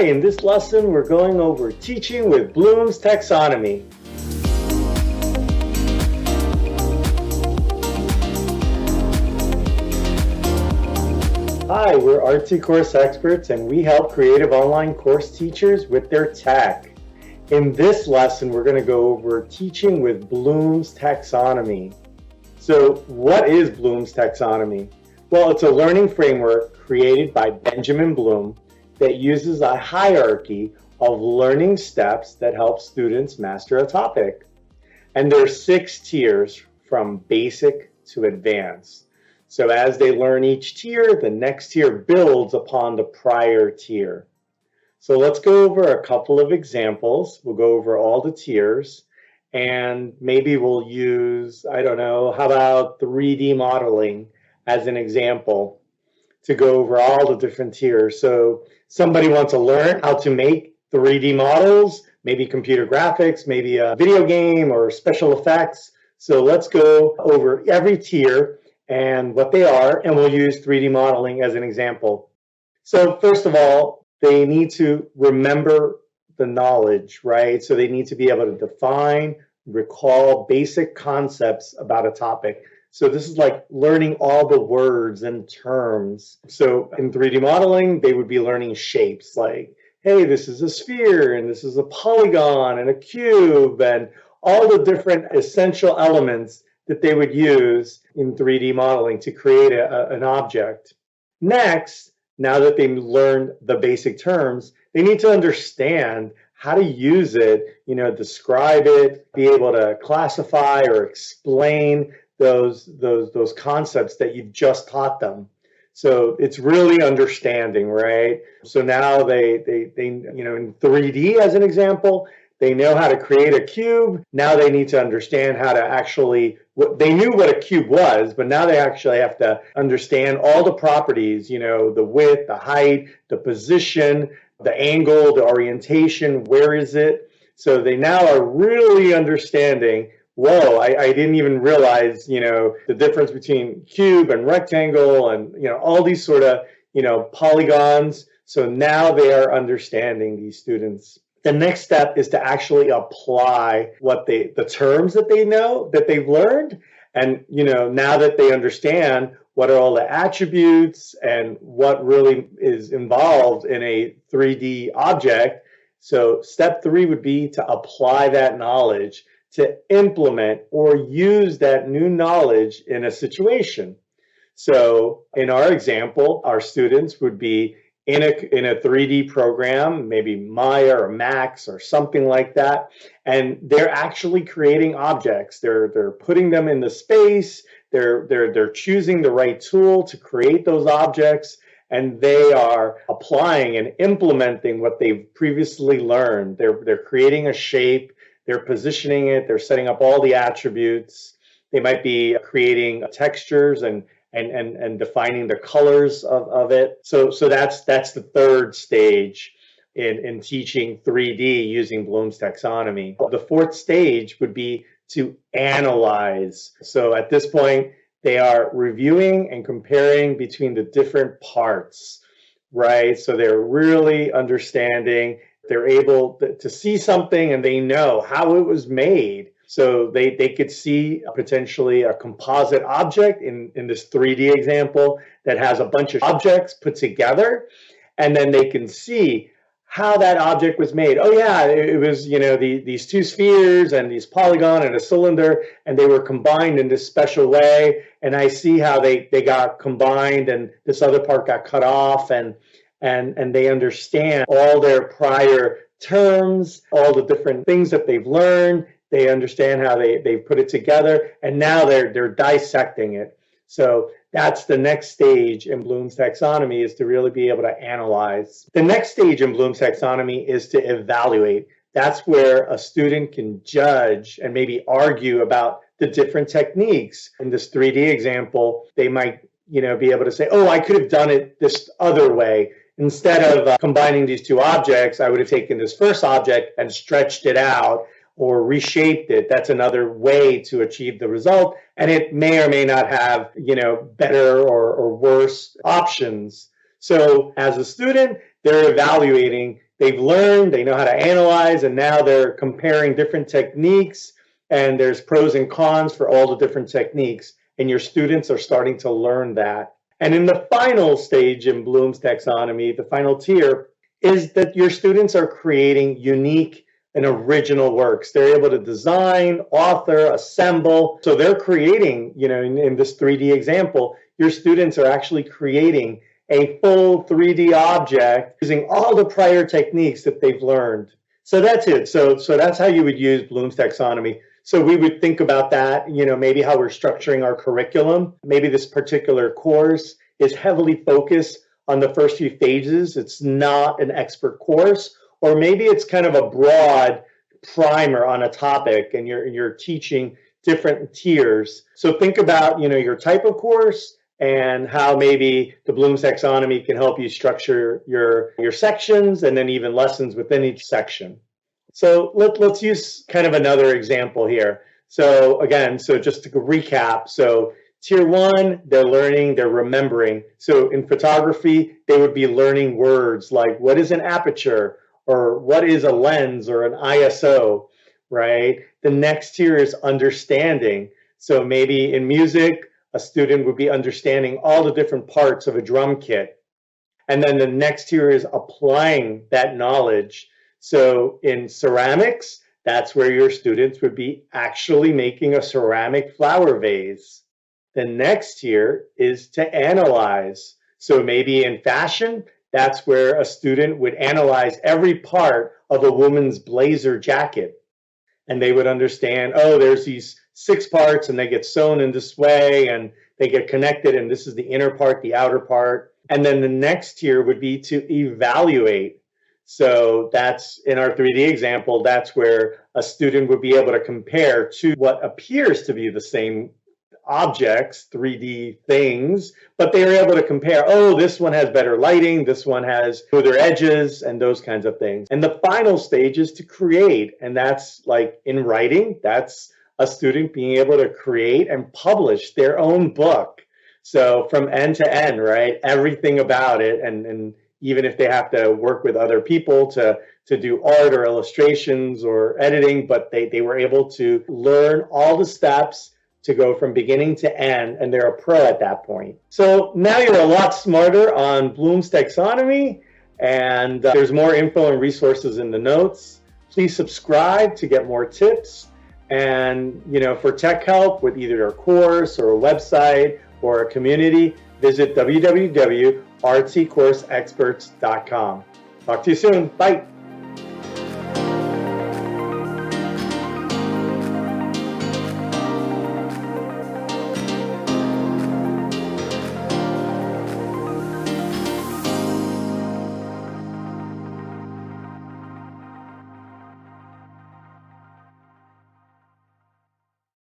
Hi, in this lesson we're going over teaching with Bloom's Taxonomy. Hi, we're RT course experts and we help creative online course teachers with their tech. In this lesson we're going to go over teaching with Bloom's Taxonomy. So what is Bloom's Taxonomy? Well, it's a learning framework created by Benjamin Bloom that uses a hierarchy of learning steps that help students master a topic. And there are 6 tiers from basic to advanced. So as they learn each tier, the next tier builds upon the prior tier. So let's go over a couple of examples. We'll go over all the tiers and maybe we'll use, I don't know, how about 3D modeling as an example to go over all the different tiers. So somebody wants to learn how to make 3D models, maybe computer graphics, maybe a video game or special effects. So let's go over every tier and what they are, and we'll use 3D modeling as an example. So first of all, they need to remember the knowledge, right? So they need to be able to define, recall basic concepts about a topic. So this is like learning all the words and terms. So in 3D modeling, they would be learning shapes like, hey, this is a sphere and this is a polygon and a cube and all the different essential elements that they would use in 3D modeling to create an object. Next, now that they've learned the basic terms, they need to understand how to use it, describe it, be able to classify or explain those concepts that you've just taught them. So it's really understanding, right? So now they in 3D as an example, they know how to create a cube. Now they need to understand how to actually, they knew what a cube was, but now they actually have to understand all the properties, the width, the height, the position, the angle, the orientation, where is it? So they now are really understanding, whoa, I didn't even realize, the difference between cube and rectangle and, all these sort of, polygons. So now they are understanding, these students. The next step is to actually apply the terms that they know, that they've learned. And, now that they understand what are all the attributes and what really is involved in a 3D object. So step 3 would be to apply that knowledge, to implement or use that new knowledge in a situation. So in our example, our students would be in a 3D program, maybe Maya or Max or something like that, and they're actually creating objects. They're putting them in the space. They're choosing the right tool to create those objects, and they are applying and implementing what they've previously learned. They're creating a shape. They're positioning it, they're setting up all the attributes. They might be creating textures and defining the colors of it. So that's the third stage in teaching 3D using Bloom's taxonomy. The fourth stage would be to analyze. So at this point, they are reviewing and comparing between the different parts, right? So they're really understanding. They're able to see something and they know how it was made. So they could see potentially a composite object in this 3D example that has a bunch of objects put together. And then they can see how that object was made. Oh yeah, it was, these 2 spheres and these polygon and a cylinder, and they were combined in this special way. And I see how they got combined and this other part got cut off, and they understand all their prior terms, all the different things that they've learned. They understand how they put it together, and now they're dissecting it. So that's the next stage in Bloom's taxonomy, is to really be able to analyze. The next stage in Bloom's taxonomy is to evaluate. That's where a student can judge and maybe argue about the different techniques. In this 3D example, they might be able to say, oh, I could have done it this other way. Instead of combining these 2 objects, I would have taken this first object and stretched it out or reshaped it. That's another way to achieve the result. And it may or may not have, better or worse options. So as a student, they're evaluating they've learned, they know how to analyze, and now they're comparing different techniques, and there's pros and cons for all the different techniques, and your students are starting to learn that. And in the final stage in Bloom's taxonomy, the final tier, is that your students are creating unique and original works. They're able to design, author, assemble. So they're creating, in this 3D example, your students are actually creating a full 3D object using all the prior techniques that they've learned. So that's it. So that's how you would use Bloom's taxonomy. So we would think about that, maybe how we're structuring our curriculum. Maybe this particular course is heavily focused on the first few phases. It's not an expert course, or maybe it's kind of a broad primer on a topic and you're teaching different tiers. So think about, your type of course and how maybe the Bloom's taxonomy can help you structure your sections and then even lessons within each section. So let's use kind of another example here. So again, just to recap, so tier 1, they're learning, they're remembering. So in photography, they would be learning words like what is an aperture, or what is a lens or an ISO, right? The next tier is understanding. So maybe in music, a student would be understanding all the different parts of a drum kit. And then the next tier is applying that knowledge. So in ceramics, that's where your students would be actually making a ceramic flower vase. The next tier is to analyze. So maybe in fashion, that's where a student would analyze every part of a woman's blazer jacket. And they would understand, oh, there's these 6 parts and they get sewn in this way and they get connected, and this is the inner part, the outer part. And then the next tier would be to evaluate. So that's in our 3D example, that's where a student would be able to compare to what appears to be the same objects, 3D things, but they are able to compare, oh, this one has better lighting, this one has smoother edges, and those kinds of things. And the final stage is to create, and that's like in writing, that's a student being able to create and publish their own book. So from end to end, right, everything about it, and even if they have to work with other people to do art or illustrations or editing, but they were able to learn all the steps to go from beginning to end, and they're a pro at that point. So now you're a lot smarter on Bloom's taxonomy, and there's more info and resources in the notes. Please subscribe to get more tips. And for tech help with either a course or a website or a community, visit www.rtcourseexperts.com. Talk to you soon. Bye.